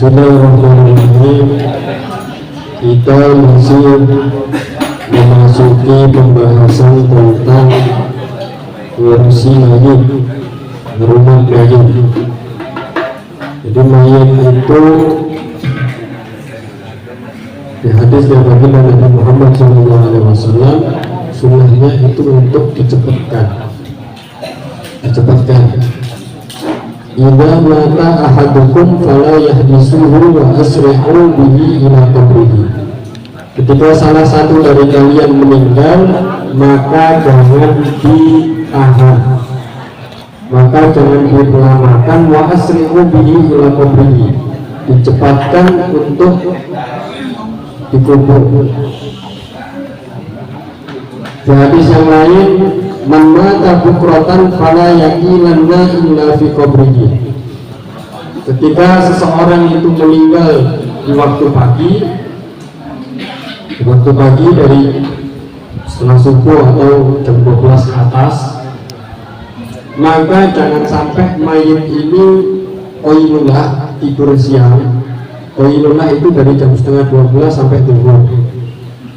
Bismillahirrahmanirrahim. Kita masih memasuki pembahasan tentang ngurusi mayit, rumah mayit. Jadi mayit itu di hadis yang baginda Nabi Muhammad SAW, sunnahnya itu untuk dicepatkan. Idza mata ahadukum fala yahdisuhu wa asri'u bihi ila qabrihi. Ketika salah satu dari kalian meninggal, maka jangan ditahan, maka jangan dilamakan, wa asri'u bihi ila qabrihi, dicepatkan untuk dikubur. Di hadis yang lain, man mata bukratan fala yaqilanna illa fi qabrihi. Ketika seseorang itu meninggal di waktu pagi dari setelah subuh atau jam 12 ke atas, maka jangan sampai mayit ini qailullah, tidur siang. Qailullah itu dari jam setengah 12 sampai zuhur.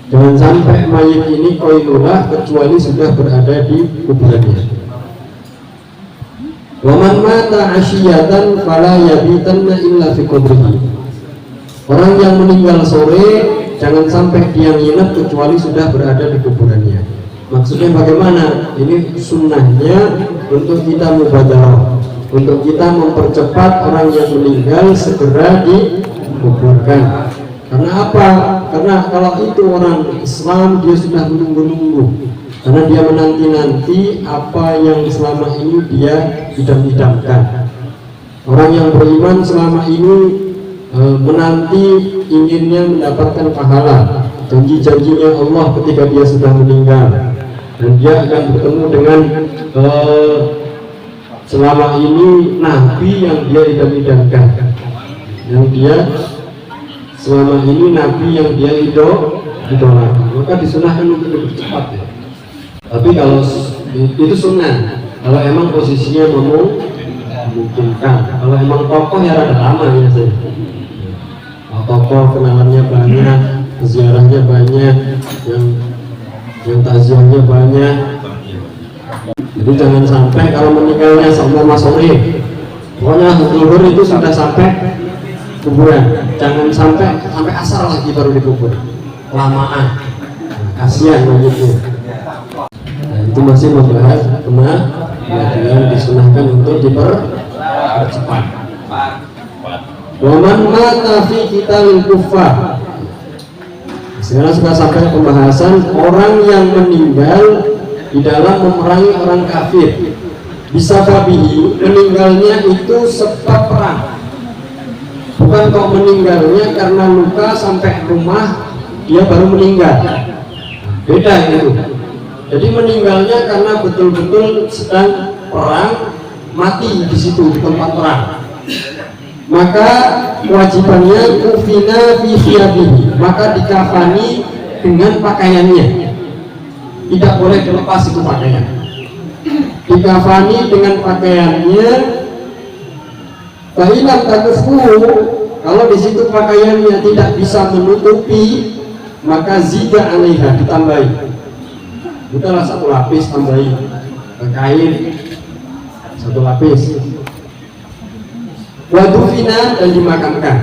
Jangan sampai mayit ini qailullah kecuali sudah berada di kuburannya. Wa man mata asyiyatan fala yabitanna illa fi qabrihi. Orang yang meninggal sore jangan sampai dia nginep kecuali sudah berada di kuburannya. Maksudnya bagaimana? Ini sunnahnya untuk kita mubadarah, untuk kita mempercepat orang yang meninggal segera dikuburkan. Karena apa? Karena kalau itu orang Islam, dia sudah menunggu-nunggu, karena dia menanti-nanti apa yang selama ini dia idam-idamkan. Orang yang beriman selama ini menanti, inginnya mendapatkan pahala, janji-janjinya Allah ketika dia sudah meninggal, dan dia akan bertemu dengan selama ini Nabi yang dia idam-idamkan, yang dia selama ini Nabi yang dia idolakan. Maka disunahkan untuk dipercepat ya. Tapi kalau itu sunnah, kalau emang posisinya memungkinkan. Kalau emang tokoh ya rada lama ya sih. Tokoh kenalannya banyak, ziarahnya banyak, yang takziahnya banyak. Jadi jangan sampai kalau meninggalnya sama sore, pokoknya zuhur itu sudah sampai kuburan, jangan sampai asar lagi baru dikubur, lamaan, kasihan mayitnya. Nah, itu masih membahas kemudian disunahkan untuk dipercepat. Waman mata fi qitalil kuffar. Sekarang sudah sampai pembahasan orang yang meninggal di dalam memerangi orang kafir. Bisa babihi, meninggalnya itu sebab perang. Bukan kok meninggalnya karena luka sampai rumah dia baru meninggal, beda itu. Jadi meninggalnya karena betul-betul sedang perang, mati di situ di tempat perang, maka kewajibannya kufina fi thiyabihi, maka dikafani dengan pakaiannya, tidak boleh dilepas itu pakaian, dikafani dengan pakaiannya. Fa'ilam takufu, kalau di situ pakaiannya tidak bisa menutupi, maka zida alaiha, ditambahi. Bukanlah satu lapis, tambahi kain satu lapis. Wadufina, dan dimakamkan.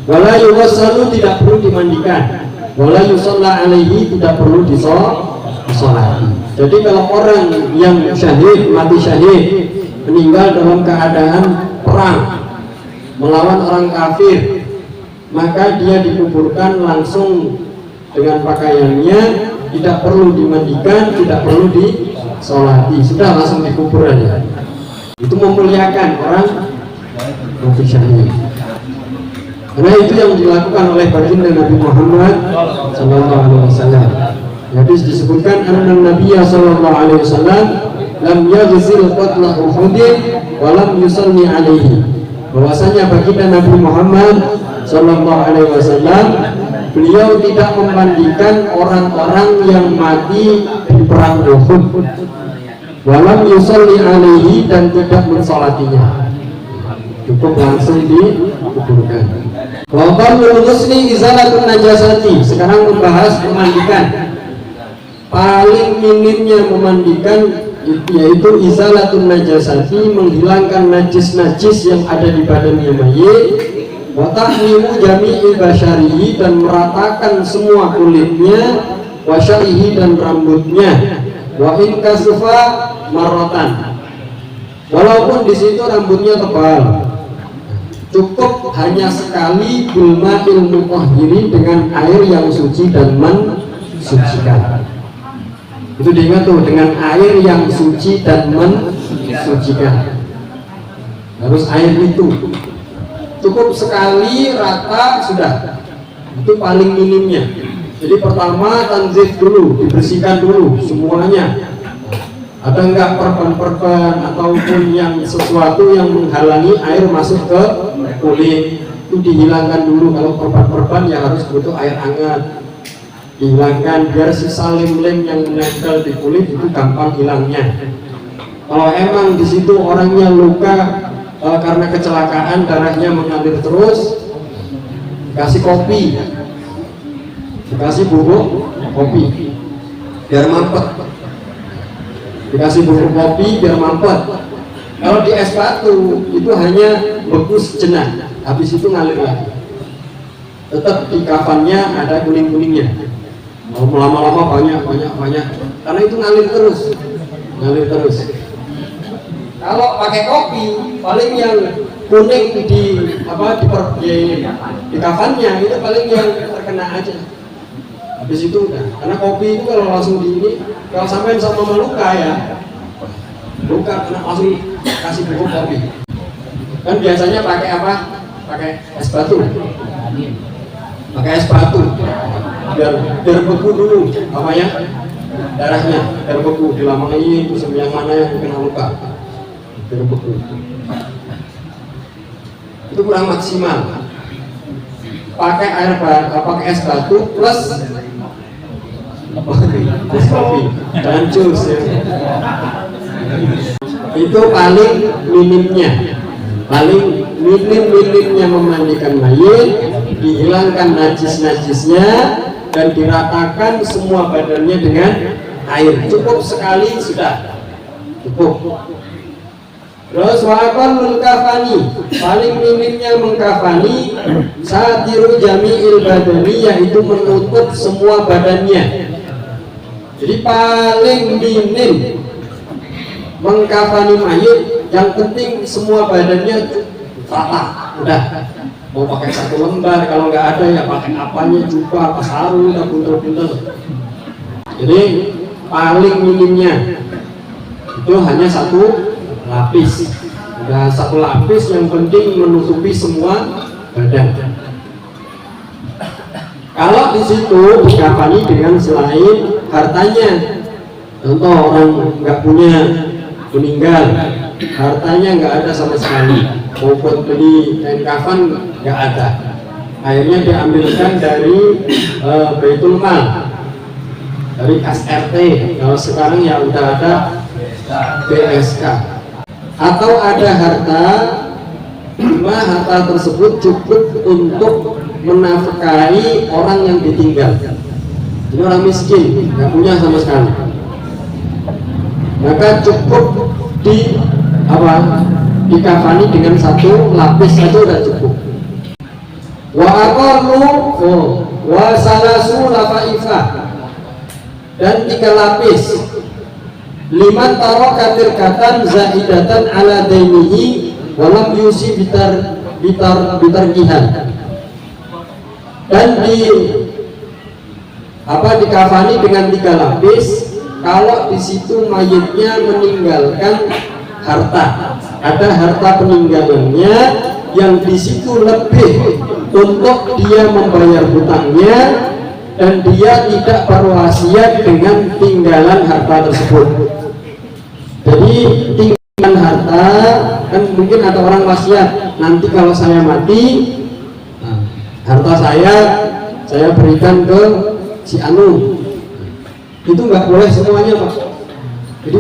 Wala yughassalu, tidak perlu dimandikan. Wala yusalla alaihi, tidak perlu disolati. Jadi kalau orang yang syahid, mati syahid, meninggal dalam keadaan perang melawan orang kafir, maka dia dikuburkan langsung dengan pakaiannya, tidak perlu dimandikan, tidak perlu disolati, sudah langsung dikubur aja. Itu memuliakan orang mati syahid. Karena itu yang dilakukan oleh baginda Nabi Muhammad SAW. Jadi disebutkan anna Nabiya sallallahu alaihi wasallam lam yaghzil qatla Uhudin wa lam yusalli alaihi. Bahwasanya baginda Nabi Muhammad sallallahu alaihi wasallam, beliau tidak memandikan orang-orang yang mati di perang Uhud, wa lam yusalli alaihi, dan tidak mensolatinya, cukup langsung dikuburkan. Wa qarnul ghusli izalatun najasati. Sekarang membahas memandikan. Paling minimnya memandikan yaitu izalatun najasati, menghilangkan najis-najis yang ada di badannya mayit, wa tahmimu jami'i basyarihi, dan meratakan semua kulitnya, wa syarihi, dan rambutnya, wa in kasufa marrotan, walaupun di situ rambutnya tebal, cukup hanya sekali, bilma ilmu mutahhiri, dengan air yang suci dan mensucikan. Itu diingat tuh, dengan air yang suci dan mensucikan. Harus air itu cukup sekali, rata, sudah. Itu paling minimnya. Jadi pertama tanzif dulu, dibersihkan dulu semuanya. Ada enggak perban-perban ataupun yang sesuatu yang menghalangi air masuk ke kulit, itu dihilangkan dulu. Kalau perban-perban ya harus butuh air hangat, dihilangkan biar sisa lem-lem yang menempel di kulit itu gampang hilangnya. Kalau emang di situ orangnya luka karena kecelakaan, darahnya mengalir terus, dikasih kopi, dikasih bubuk kopi biar mampet, dikasih bubuk kopi biar mampet. Kalau di es batu itu hanya beku sejenak, habis itu ngalir lagi. Tetap di kafannya ada kuning-kuningnya. Lama-lama banyak, karena itu ngalir terus. Kalau pakai kopi, paling yang kuning di kafannya itu paling yang terkena aja. Habis itu udah, karena kopi itu kalau langsung kalau sampai sama luka ya, luka kena langsung kasih bubuk kopi. Kan biasanya pakai apa? Pakai es batu. Pakai es batu. biar beku dulu darahnya, biar beku, dilamai itu yang mana yang kena luka, biar beku. Itu kurang maksimal. Pakai pakai es batu plus kopi dan jus ya. Itu paling minimnya, minimnya memandikan mayit, dihilangkan najis-najisnya, dan diratakan semua badannya dengan air. Cukup sekali sudah cukup. Terus waqal kafani, paling minimnya mengkafani, satiru jami'il badani, yaitu menutup semua badannya. Jadi paling minim mengkafani mayit, yang penting semua badannya rata, udah. Mau pakai satu lembar, kalau nggak ada ya pakai apanya, jubah, sarung, atau buntel-buntel. Jadi paling minimnya itu hanya satu lapis. Udah satu lapis, yang penting menutupi semua badan. Kalau di situ dikafani dengan selain hartanya, contoh orang nggak punya, meninggal, hartanya nggak ada sama sekali, maupun beli kain kafan nggak ada, akhirnya diambilkan dari Baitul Mal, dari kas RT. Kalau sekarang ya udah ada BSK. Atau ada harta, cuma harta tersebut cukup untuk menafkahi orang yang ditinggal. Ini orang miskin, nggak punya sama sekali, maka cukup dikafani dengan satu lapis saja sudah cukup. Wa aqallu wa salasu lafaifah, dan 3 lapis. Liman taraka tirkatan zaidatan ala dainihi walam yusi bitarkihan, dan dikafani dengan 3 lapis kalau di situ mayitnya meninggalkan harta, ada harta peninggalannya yang di situ lebih untuk dia membayar hutangnya, dan dia tidak berwasiat dengan tinggalan harta tersebut. Jadi tinggalan harta, kan mungkin ada orang wasiat, nanti kalau saya mati, harta saya berikan ke si Anu. Itu nggak boleh semuanya, Pak. Jadi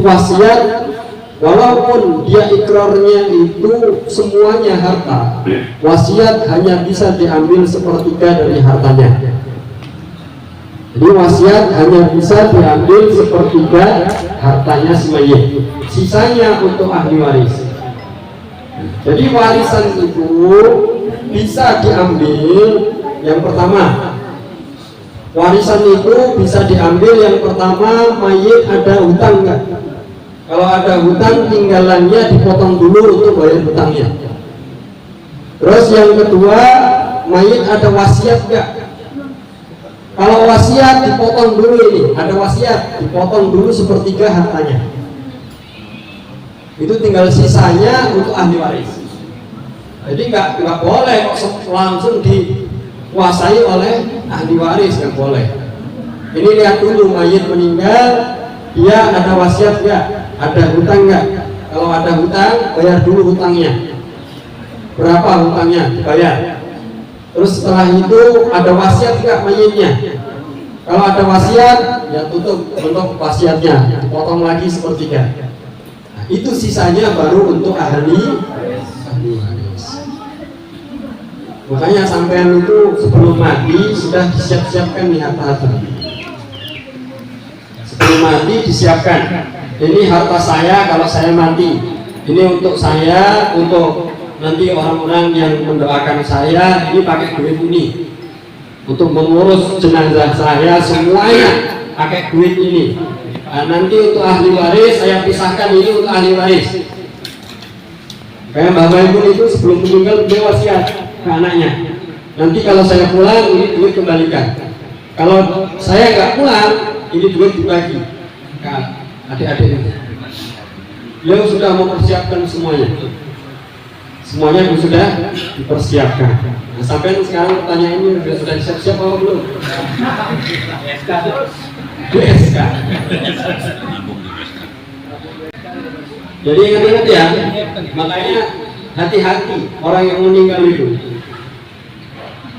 walaupun dia ikrarnya itu semuanya harta, wasiat hanya bisa diambil sepertiga dari hartanya. Jadi wasiat hanya bisa diambil sepertiga hartanya si mayit, sisanya untuk ahli waris. Jadi warisan itu bisa diambil yang pertama. Warisan itu bisa diambil yang pertama, mayit ada hutang enggak? Kalau ada hutang, tinggalannya dipotong dulu untuk bayar hutangnya. Terus yang kedua, mayit ada wasiat enggak? Kalau wasiat dipotong dulu, ini ada wasiat dipotong dulu sepertiga hartanya. Itu tinggal sisanya untuk ahli waris. Jadi nggak boleh langsung dikuasai oleh ahli waris, nggak boleh. Ini lihat dulu mayit meninggal, dia ada wasiat nggak, ada hutang nggak. Kalau ada hutang, bayar dulu hutangnya. Berapa hutangnya dibayar. Terus setelah itu ada wasiat nggak mayitnya. Kalau ada wasiat, ya tutup untuk wasiatnya, dipotong lagi sepertiga. Nah, itu sisanya baru untuk ahli waris. Makanya sampean itu sebelum mati sudah disiap-siapkan nih harta-harta. Sebelum mati disiapkan. Ini harta saya kalau saya mati. Ini untuk saya, untuk nanti orang-orang yang mendoakan saya, ini pakai duit ini. Untuk mengurus jenazah saya semuanya pakai duit ini. Nah, nanti untuk ahli waris saya pisahkan ini untuk ahli waris. Kayak Bapak Ibu itu sebelum meninggal dia wasiat ke anaknya. Nanti kalau saya pulang ini duit kembalikan. Kalau saya nggak pulang ini duit dibagi ke adik-adik itu. Dia sudah mempersiapkan semuanya. Semuanya sudah dipersiapkan. Nah, sampai sekarang pertanyaan ini sudah siap-siap apa belum? SK. Jadi ingat-ingat ya, makanya hati-hati orang yang meninggal itu.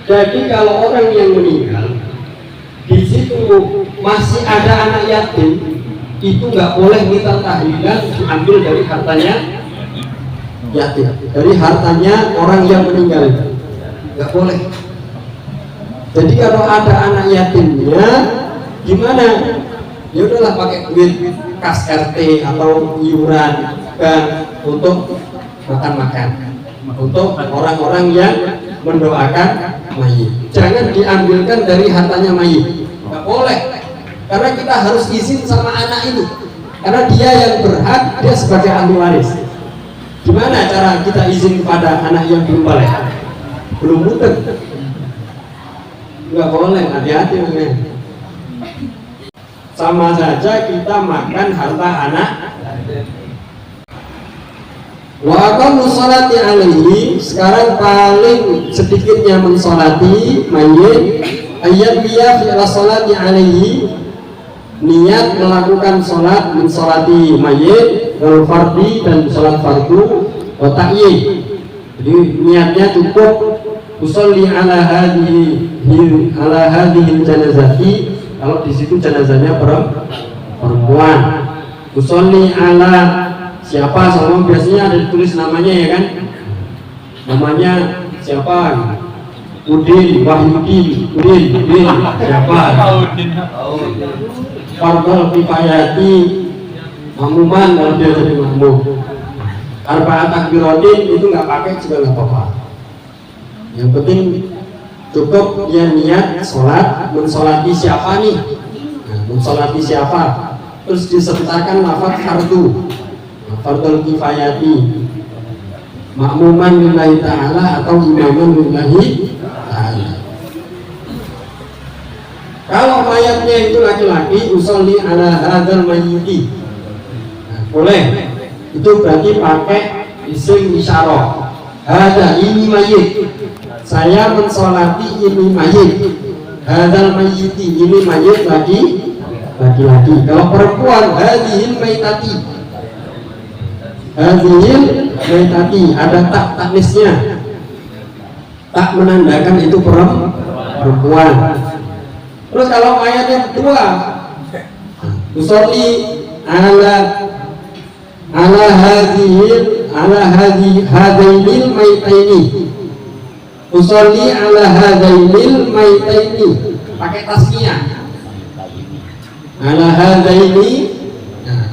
Jadi kalau orang yang meninggal di situ masih ada anak yatim, itu nggak boleh minta tahlilan diambil dari hartanya yatim, dari hartanya orang yang meninggal itu nggak boleh. Jadi kalau ada anak yatimnya gimana? Ya udahlah pakai duit kas RT atau iuran untuk makan-makan, untuk orang-orang yang mendoakan mayit. Jangan diambilkan dari hartanya mayit, nggak boleh. Karena kita harus izin sama anak itu, karena dia yang berhak, dia sebagai ahli waris. Gimana cara kita izin kepada anak yang belum balik, belum muter? Nggak boleh, hati-hati namanya. Sama saja kita makan harta anak. Wa aqamu sholati alaihi, sekarang paling sedikitnya mensolati mayit, ayat biya fi sholati alaihi, niat melakukan sholat mensolati mayit, wal fardi dan sholat fardu, wa ta'yin. Jadi niatnya cukup usolli ala hadhihi janazati. Kalau di situ jenazahnya perempuan, usolli ala siapa, sama biasanya ada ditulis namanya ya kan, namanya siapa, Udin, Wahyudin, Udin siapa, Fardul Kifayati, makmuman kalau dia jadi makmum. Arba'at takbiratin itu nggak pakai juga nggak apa-apa. Yang penting cukup dia niat sholat, mensolati siapa nih? Nah, mensolati siapa? Terus disertakan lafaz fardu, fardul kifayati, makmuman lillahi ta'ala atau imaman lillahi ta'ala. Kalau mayatnya itu laki-laki, usolli ala hadzal mayyiti, nah, boleh. Itu berarti pakai isim isyarah. Hadza ini mayit, saya mensolati ini mayit. Hadzal mayyiti, ini mayit laki-laki. Kalau perempuan, hadhil maitati, hadhil maitati, ada tak taknisnya, tak menandakan itu perempuan. Terus kalau mayatnya berdua, usolli ala hadainil maitaini. Usolli ala hadainil maitaini. Pakai tasniyah. Ala hadaini,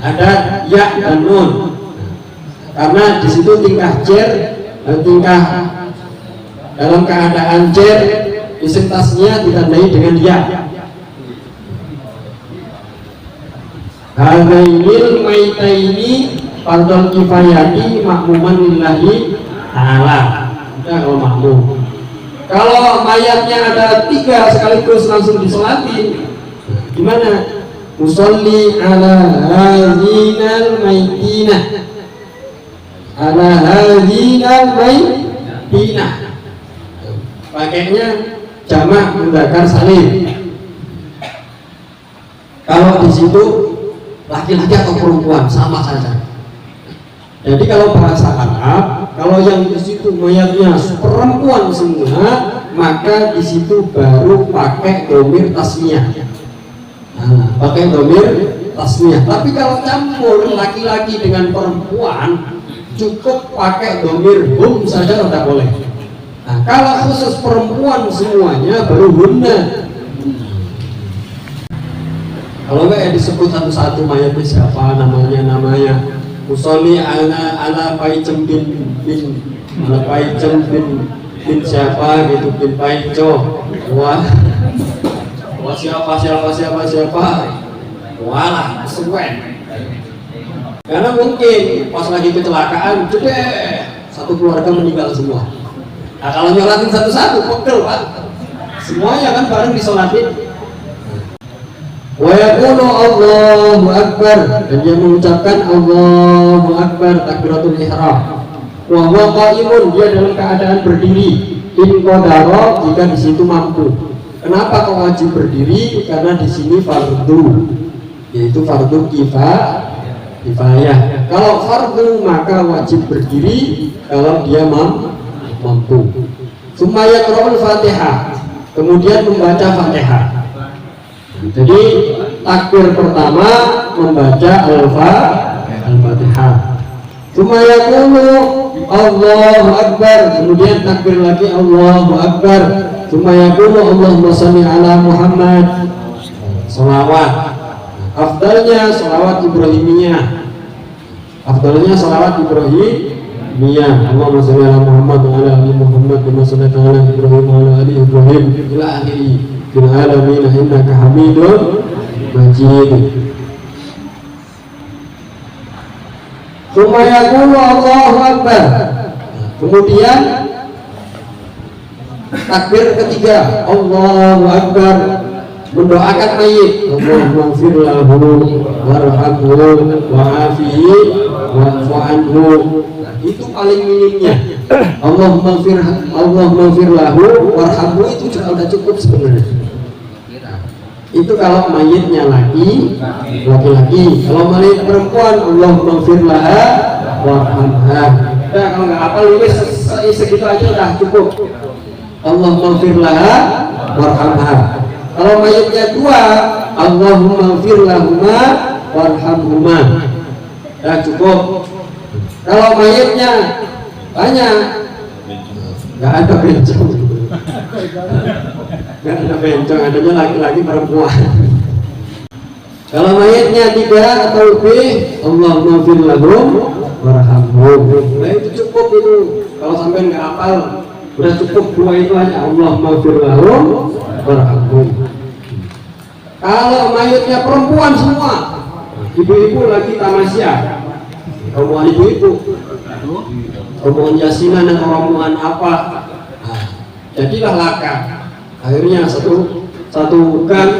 ada ya dan nun. Karena di situ tingkah cer, tingkah dalam keadaan cer, isim tasnya ditandai dengan ya. Hadainil maitaini fardhul kifayati makmuman lillahi ta'ala. Kita kalau makmum. Kalau mayatnya ada 3 sekaligus langsung disolati, gimana? Musolli ala hadzinal maitina. Ala hadzinal maitina. Pakainya jamak mudzakkar salim. Kalau di situ laki-laki atau perempuan sama saja. Jadi kalau bahasa Arab, kalau yang di situ mayatnya perempuan semua, maka di situ baru pakai dhamir tasniyah. Nah, pakai dhamir tasniyah. Tapi kalau campur laki-laki dengan perempuan, cukup pakai dhamir hum saja tidak boleh. Nah, kalau khusus perempuan semuanya baru hunna. Kalau enggak ya disebut satu-satu mayatnya siapa, namanya Musolli ala Paicem bin ala Paicem bin siapa gitu, bin Paico. Wah siapa walah sesuai. Karena mungkin pas lagi kecelakaan satu keluarga meninggal semua. Nah kalau nyolatin satu-satu pegel Pak, semuanya kan bareng disolatin. Wa yaqulu Allahu Akbar, dan dia mengucapkan Allahu Akbar takbiratul ihram. Wa huwa qaimun, dia dalam keadaan berdiri. In qadara, jika di situ mampu. Kenapa kok wajib berdiri? Karena di sini fardu, yaitu fardu kifayah. Kalau fardu maka wajib berdiri kalau dia mampu. Sumaya qira'ul Fatihah, kemudian membaca Fatihah. Jadi takbir pertama membaca Al-Fatihah. Sumaya qulu Allahu Akbar, kemudian takbir lagi Allahu Akbar. Sumaya qulu Allahumma shalli ala Muhammad. Shalawat. Afdalnya shalawat Ibrahimiyah. Allahumma shalli ala Muhammad wa ala ali Muhammad kama shallaita ala Ibrahim wa ala ali Ibrahim ila akhirih fil alamin innaka Hamidum Majid. Tsumma yaqulu Allahu Akbar. Kemudian takbir ketiga Allahu Akbar, mendoakan mayit. Allahumma ighfir lahu warhamhu wa'afihi wa'fu anhu. Itu paling minimnya. Allahumma ighfir lahu warhamhu itu juga udah cukup sebenarnya. Itu kalau mayitnya laki-laki. Kalau mayit perempuan Allahumma ighfir laha warhamha. Nah, kalau nggak hafal wis segitu aja udah cukup. Allahumma ighfir laha warhamha. Kalau mayitnya 2, Allahumma ighfir lahuma warhamhuma. Ya cukup. Kalau mayitnya banyak, nggak ada bencong. Nggak ada bencong, adanya laki-laki perempuan. Kalau mayitnya 3 atau lebih, Allahumma ighfir lahum warhamhum. Nah itu cukup itu. Kalau sampai nggak hafal, udah cukup 2 itu aja. Allahumma ighfir lahum warhamhum. Kalau mayitnya perempuan semua, ibu-ibu lagi tamasya, rombongan ibu-ibu, rombongan yasinan dan rombongan apa, nah, jadilah laka. Akhirnya satu gang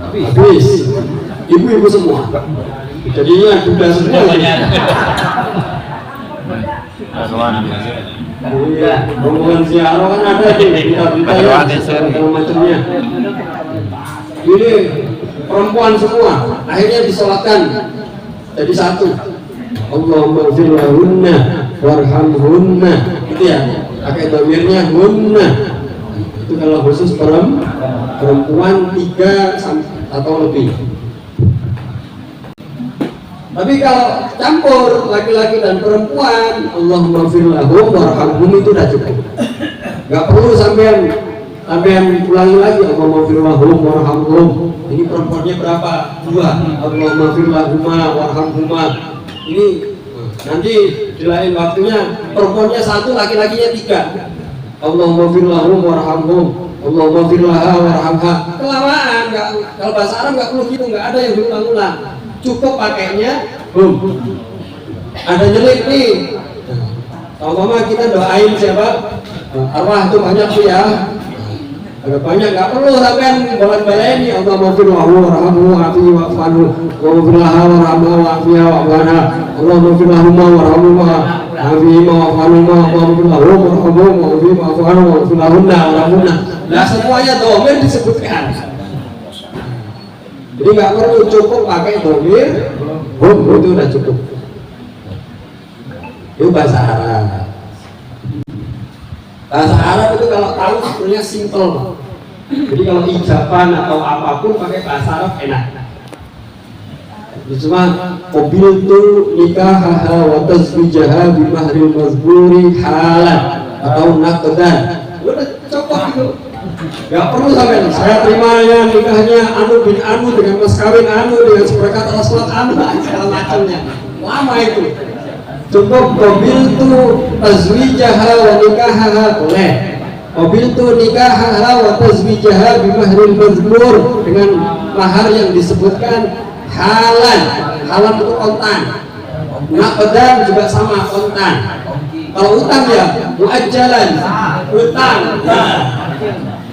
habis, ibu-ibu semua, jadinya duda semua. Iya, rombongan ziarah kan ada di berita-berita ya, segala macamnya. Ini perempuan semua, akhirnya disolatkan jadi satu. Allahumma ighfir lahunna warhamhunna. Itu ya, pakai dhamirnya hunna. Itu kalau khusus perempuan 3 atau lebih. Tapi kalau campur laki-laki dan perempuan, Allahumma fir lahum warhamhum, itu udah cukup. Nggak perlu sampean ulangi lagi Allahumma fir lahum warhamhum. Ini perempuannya berapa? 2. Allahumma fir lahumma warhamhuma. Ini nanti di lain waktunya perempuannya 1, laki-lakinya 3. Allahumma fir lahum warhamhum. Allahumma fir laha warhamha. Kelamaan, kalau bahasa Arab nggak perlu gitu, nggak ada yang diulang-ulang. Cukup pakainya ada nyelip nih. Umpama kita doain siapa? Arwah itu banyak sih ya. Ada banyak, nggak perlu sampai bolak-balik ini. Allahumma fir lahu warhamhu wa'afihi wa'fu anhu wa fir laha warhamha wa'afiha wa'fu anha. Allahumma fir lahumma warhamhuma wa'afihi wa'fu anhuma. Allahumma fir lahum warhamhum wa'afihi wa'fu anhu wa fir lahunna warhamhunna. Nah, semuanya dhamir disebutkan. Jadi nggak perlu, cukup pakai dhamir itu udah cukup. Itu bahasa Arab. Bahasa Arab itu kalau tahu sebenarnya simple. Jadi kalau ijaban atau apapun pakai bahasa Arab enak. Cuma mobil itu nikahaha wa tazwijaha bimahril mazburi halan atau naqdan. Udah cukup itu. Gak perlu sampai saya terimanya nikahnya anu bin anu dengan mas kawin anu dengan seperangkat alat sholat anu segala macamnya. Lama itu. Cukup mobil itu tazwijaha wa nikahaha boleh. Mobil itu nikahaha wa tazwijaha bimahril mazbur dengan mahar yang disebutkan halan. Halan itu kontan. Naqdan juga sama kontan. Kalau utang ya muajjalan. Utang.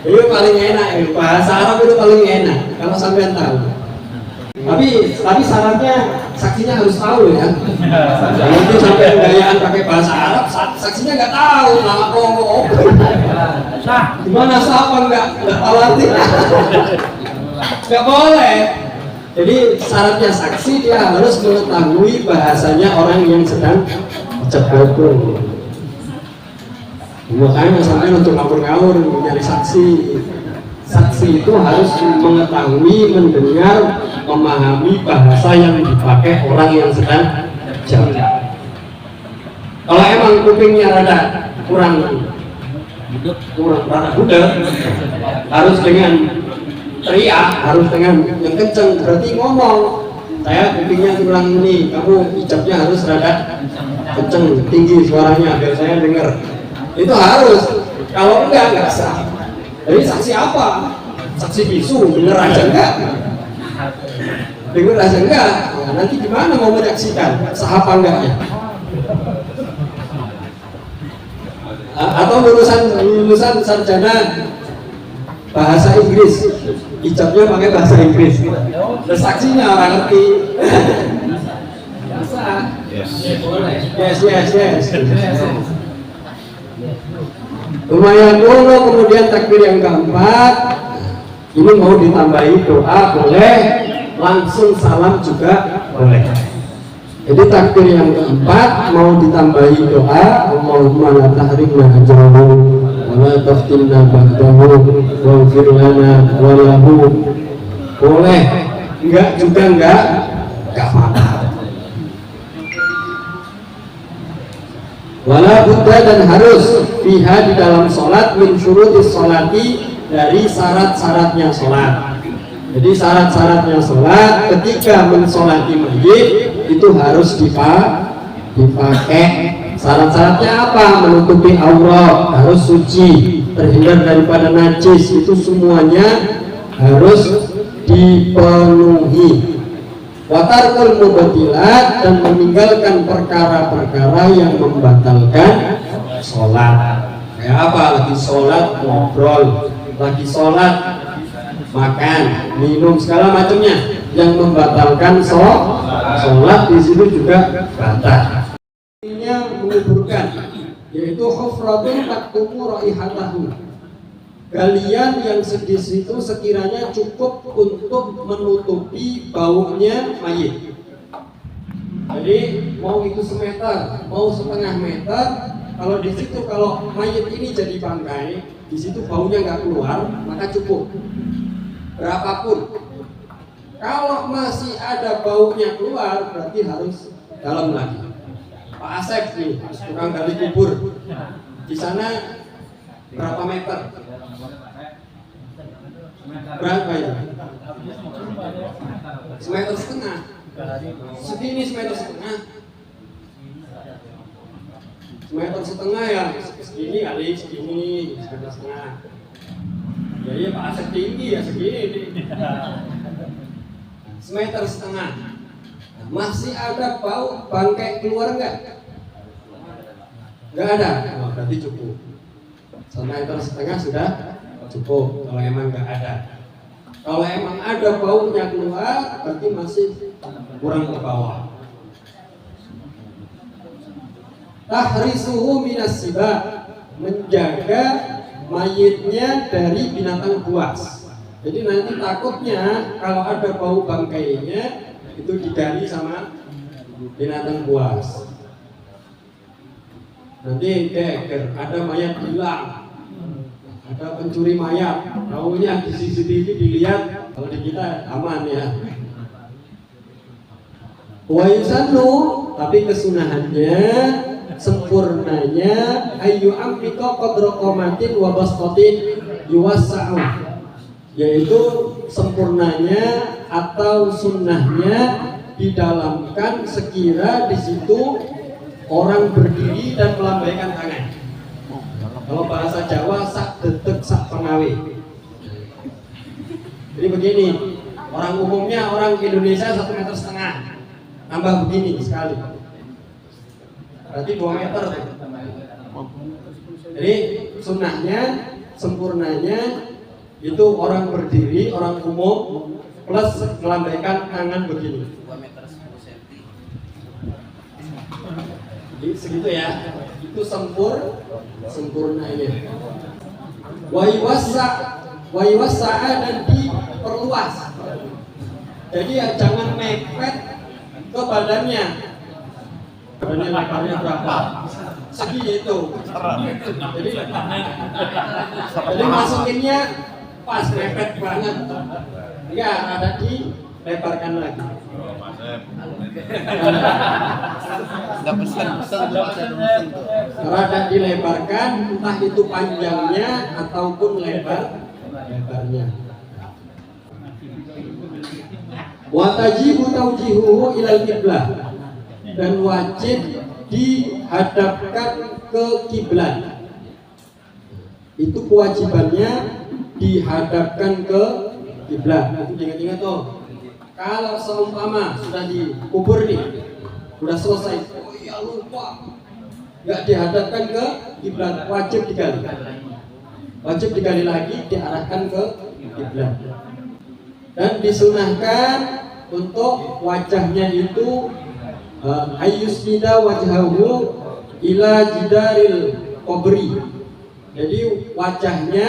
Itu paling enak ya. Bahasa Arab itu paling enak kalau sampean tahu. Tapi syaratnya saksinya harus tahu ya. Nanti sampai gayaan pakai bahasa Arab, saksinya nggak tahu nama ngomong gimana siapa nggak tahu artinya. Nggak boleh. Jadi syaratnya saksi dia harus mengetahui bahasanya orang yang sedang cepat. Makanya sampai untuk ngawur-ngawur mencari saksi. Saksi itu harus mengetahui, mendengar, memahami bahasa yang dipakai orang yang sedang jauh. Kalau emang kupingnya rada kurang budak, harus dengan teriak, harus dengan yang kenceng, berarti ngomong. Saya kupingnya kurang ini, kamu ijabnya harus rada kenceng, tinggi suaranya biar saya dengar. Itu harus. Kalau enggak sah. Jadi saksi apa? Saksi bisu, denger aja enggak? Denger aja enggak? Nah, nanti gimana mau menyaksikan? Sah apa enggaknya? Atau lulusan sarjana bahasa Inggris, ijabnya pakai bahasa Inggris. Terus saksinya orang ngerti. Yes. Lumayan dulu, kemudian takbir yang keempat. Ini mau ditambahi doa boleh, langsung salam juga boleh. Jadi takbir yang keempat mau ditambahi doa, Allahumma la tahrimna ajrahu wa la taftinna ba'dahu waghfir lana wa lahu. Boleh, enggak juga enggak apa-apa. Wala budda, dan harus fiha di dalam sholat min syurutis sholati, dari syarat-syaratnya sholat. Jadi syarat-syaratnya sholat ketika mensolati mayit itu harus dipakai. Syarat-syaratnya apa? Menutupi aurat, harus suci, terhindar daripada najis, itu semuanya harus dipenuhi. Watarkul mubtilat, dan meninggalkan perkara-perkara yang membatalkan sholat. Kayak apa? Lagi sholat ngobrol, lagi sholat makan, minum, segala macamnya yang membatalkan sholat di situ juga batal. Ini menguburkan, yaitu hufratun taktumu raihatahu, galian yang di situ sekiranya cukup untuk menutupi baunya mayit. Jadi mau itu semeter, mau setengah meter, kalau di situ kalau mayit ini jadi bangkai, di situ baunya nggak keluar, maka cukup. Berapapun, Kalau masih ada baunya keluar, berarti harus dalam lagi. Pak Asep nih, tukang gali kubur. Di sana berapa meter? Berapa ya? Semeter setengah. Segini semeter setengah. Semeter setengah ya, segini kali segini semeter setengah. Jadi Pak Asep tinggi ya segini. Semeter setengah. Masih ada bau bangkai keluar enggak? Enggak ada. Oh, berarti cukup. Semeter setengah sudah cukup. Kalau emang enggak ada. Kalau emang ada baunya keluar, berarti masih kurang ke bawah. Tahrisuhu minas siba, menjaga mayitnya dari binatang buas. Jadi nanti takutnya kalau ada bau bangkainya itu digali sama binatang buas. Nanti geger, ada mayat hilang, ada pencuri mayat, taunya di CCTV dilihat, kalau di kita aman ya. Wa yusannu, tapi kesunahannya, sempurnanya, ayu amrika qadra qomatin wa basqatin yuwassa'u, yaitu sempurnanya atau sunnahnya didalamkan sekira di situ orang berdiri dan melambaikan tangan. Kalau bahasa Jawa sak detek sak pengawe. Jadi begini, orang umumnya orang Indonesia 1,5 meter, tambah begini sekali. Berarti 2 meter. Jadi sunnahnya, sempurnanya itu orang berdiri, orang umum plus melambaikan tangan begini. 2 meter 10 cm. Jadi segitu ya. Itu sempurnanya. Wa yuwassa dan diperluas. Jadi ya jangan mepet ke badannya. Badannya lebarnya berapa? Segini itu. Jadi masukinnya pas mepet banget. Enggak, ada dilebarkan lagi. Enggak pesan. Rada dilebarkan, entah itu panjangnya ataupun lebarnya. Wa tajibu taujihuhu ilal kiblah, dan wajib dihadapkan ke kiblat. Itu kewajibannya dihadapkan ke kiblat. Itu ingat-ingat tuh. Kalau seumpama sudah dikubur nih, sudah selesai, oh iya lupa, nggak dihadapkan ke kiblat, wajib digali lagi, diarahkan ke kiblat. Dan disunahkan untuk wajahnya itu ayyusnida wajhahu ila jidaril qabri. Jadi wajahnya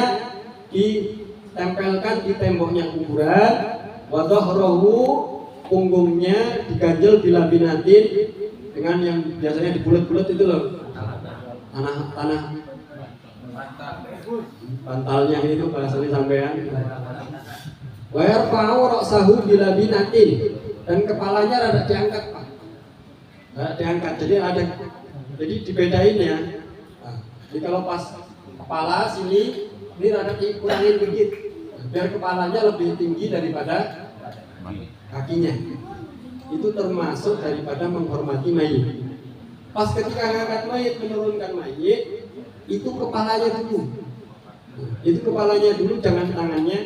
ditempelkan di temboknya kuburan, wa dhahrahu, punggungnya diganjel bilabinatin dengan yang biasanya dibulet-bulet itu loh, tanah bantalnya itu bahasanya sampean. Wa yarfa'u ra'sahu bilabinatin, dan kepalanya rada diangkat, Pak. Rada diangkat, jadi dibedain ya. Nah, jadi kalau pas kepala sini ini rada dikurangin dikit, biar kepalanya lebih tinggi daripada kakinya. Itu termasuk daripada menghormati mayit. Pas ketika ngangkat mayit, menurunkan mayit, itu kepalanya dulu. Itu kepalanya dulu, jangan tangannya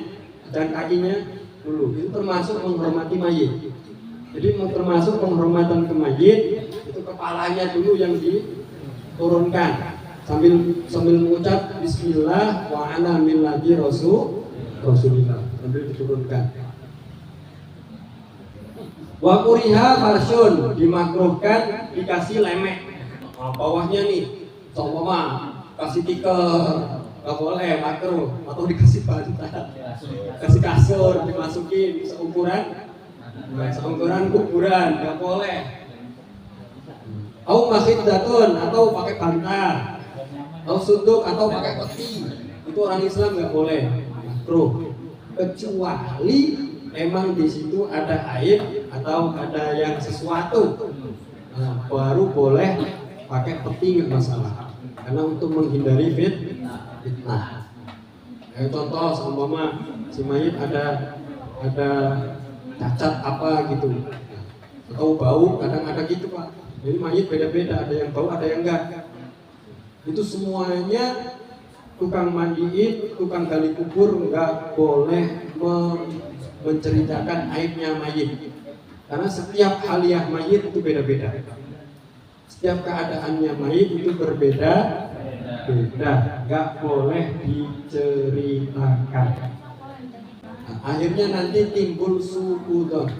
dan kakinya dulu. Itu termasuk menghormati mayit. Jadi termasuk penghormatan ke mayit, itu kepalanya dulu yang diturunkan sambil mengucap Bismillah wa ala millati Rasulillah, sambil diturunkan. Wa kuriha farsyun, dimakruhkan dikasih lemek. Nah, bawahnya nih, seumpama kasih tikar, nggak boleh, makruh. Atau dikasih bantal, kasih kasur, dimasukin seukuran kuburan, nggak boleh. Au makhiddatun, atau pakai bantal, au sunduk, atau pakai peti, itu orang Islam nggak boleh, makruh. Kecuali emang di situ ada aib atau ada yang sesuatu, baru boleh pakai peti nggak masalah. Karena untuk menghindari fitnah. Contoh seumpama si mayit ada cacat apa gitu, atau bau, kadang ada gitu Pak. Jadi mayit beda-beda, ada yang bau, ada yang enggak. Itu semuanya tukang mandiin, tukang gali kubur nggak boleh menceritakan aibnya mayit. Karena setiap haliah mayit itu beda-beda. Setiap keadaannya mayit itu berbeda, nggak boleh diceritakan. Nah, akhirnya nanti timbul suudzon.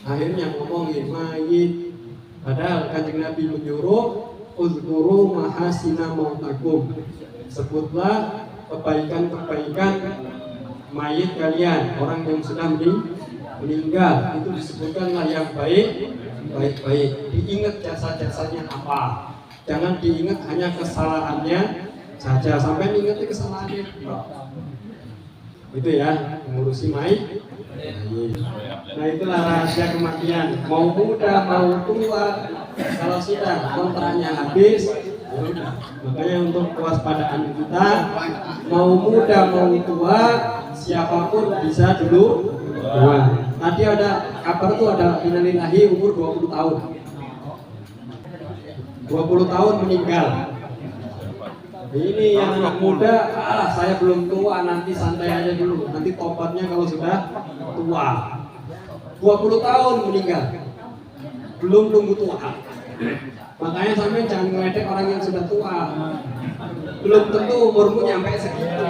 Akhirnya ngomongin mayit, padahal Kanjeng Nabi menyuruh uzkuru mahasina mautakum, sebutlah kebaikan-kebaikan mayit kalian, orang yang sudah meninggal itu disebutkanlah yang baik-baik. Diingat jasa-jasanya apa, jangan diingat hanya kesalahannya saja, sampai ingat kesalahannya itu ya, mengurusi mayit. Nah itulah rahasia kematian. Mau muda mau tua, kalau sudah kontraknya habis, ya udah. Makanya untuk kewaspadaan kita, mau muda mau tua, siapapun bisa dulu tua. Tadi ada kabar tuh, ada innalillahi umur 20 tahun. 20 tahun meninggal. Ini yang anak muda, saya belum tua, nanti santai aja dulu, nanti tobatnya kalau sudah tua. 20 tahun meninggal, belum tunggu tua. Makanya sampai jangan ngeledek orang yang sudah tua, belum tentu umurmu nyampe segitu.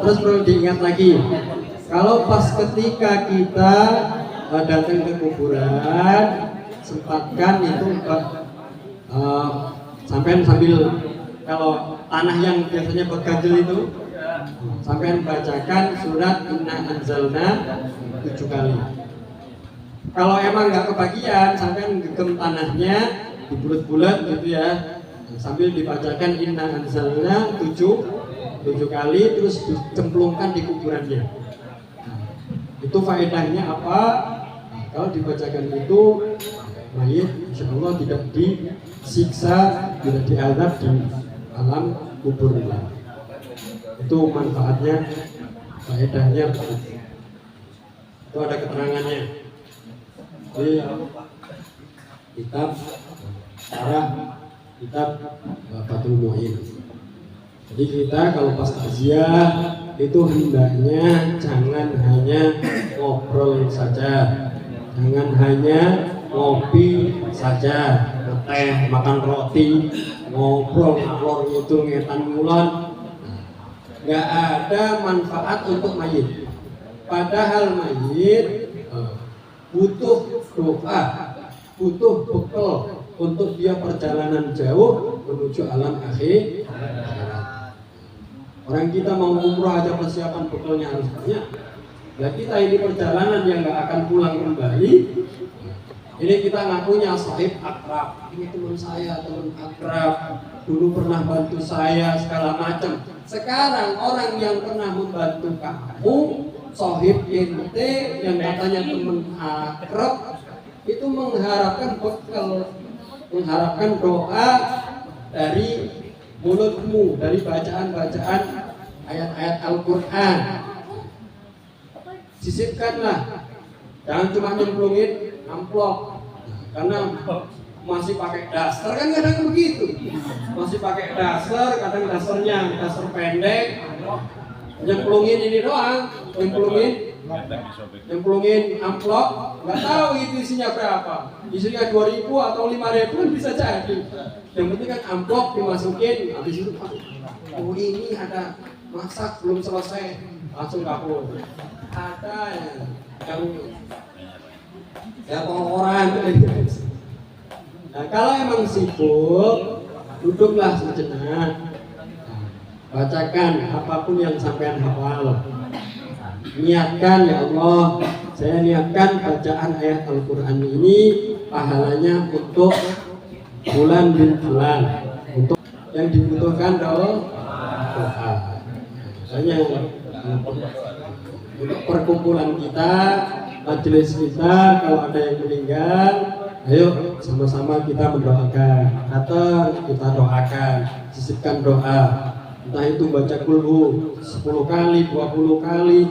Terus perlu diingat lagi, kalau pas ketika kita datang ke kuburan, sempatkan itu sampean sambil, kalau tanah yang biasanya berganjel itu, sampean bacakan surat Inna Anzalna 7 kali. Kalau emang nggak kebagian, sampean gegem tanahnya dibulat-bulat gitu ya, sambil dibacakan Inna Anzalna 7 kali, terus dicemplungkan di kuburannya. Itu faedahnya apa? Kalau dibacakan itu, mayit insya Allah tidak disiksa, tidak diazab di alam kubur. Itu manfaatnya, faedahnya. Itu ada keterangannya di kitab Syarah kitab Fathul Mu'in. Jadi kita kalau pas takziah itu hendaknya jangan hanya ngobrol saja, jangan hanya ngopi saja, teh, makan roti, ngobrol ngalor itu ngetan ngulon, nggak ada manfaat untuk mayit. Padahal mayit butuh doa, butuh bekal untuk dia perjalanan jauh menuju alam akhir. Orang kita mau umroh aja persiapan bekalnya harus banyak. Nah kita ini perjalanan yang nggak akan pulang kembali. Ini kita ngakunya sahib akrab. Ini teman saya, teman akrab. Dulu pernah bantu saya segala macam. Sekarang orang yang pernah membantu kamu, sahib ente yang katanya teman akrab, itu mengharapkan bekal, mengharapkan doa dari mulutmu, dari bacaan-bacaan ayat-ayat Al-Quran. Sisipkanlah, jangan cuma nyemplungin amplop, karena masih pakai daster, kan kadang begitu, masih pakai daster, kadang dasternya daster pendek, nyemplungin ini doang, nyemplungin amplop, nggak tahu itu isinya berapa, isinya 2.000 atau 5.000 kan bisa jadi. Yang penting kan amplop dimasukin, habis itu oh ini ada masak belum selesai, langsung kapur. Ada yang ya pengeluaran. Nah kalau emang sibuk, duduklah sejenak, bacakan apapun yang sampean hafal. Niatkan, ya Allah, saya niatkan bacaan ayat Al-Quran ini pahalanya untuk bulan bin bulan, untuk yang dibutuhkan doa. Misalnya untuk perkumpulan kita, majelis kita, kalau ada yang meninggal, ayo sama-sama kita mendoakan atau kita doakan, sisipkan doa. Entah itu baca kulhu 10 kali, 20 kali,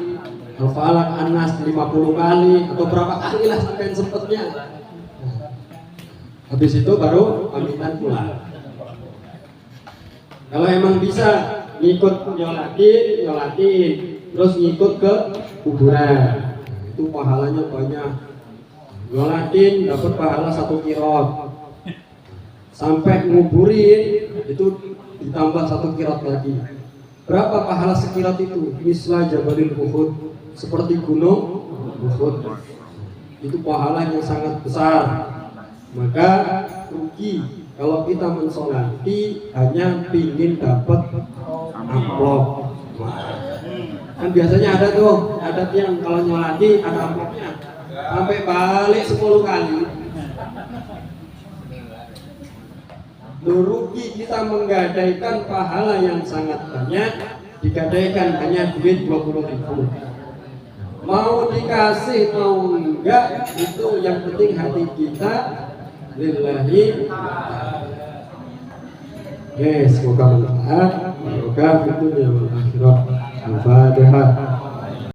Al-Falaq, An-Nas 50 kali, atau berapa kali lah sampai sempatnya. Habis itu baru pamitan pulang. Kalau emang bisa ngikut nyolatin, terus ngikut ke kuburan, itu pahalanya banyak. Nyolatin dapat pahala 1 kirot, sampai nguburin itu ditambah 1 kirot lagi. Berapa pahala sekirot itu? Misla Jabalil Uhud, seperti gunung Uhud. Itu pahala yang sangat besar. Maka rugi kalau kita mensolati hanya pingin dapat amplop. Kan biasanya ada tuh, ada yang kalau nyolati ada amplopnya sampai balik 10 kali. Rugi kita menggadaikan pahala yang sangat banyak, digadaikan hanya duit 20.000. Mau dikasih mau enggak, itu yang penting hati kita lillahi. Semoga bermanfaat, semoga fitunya wal akhirat. Al-Fatihah.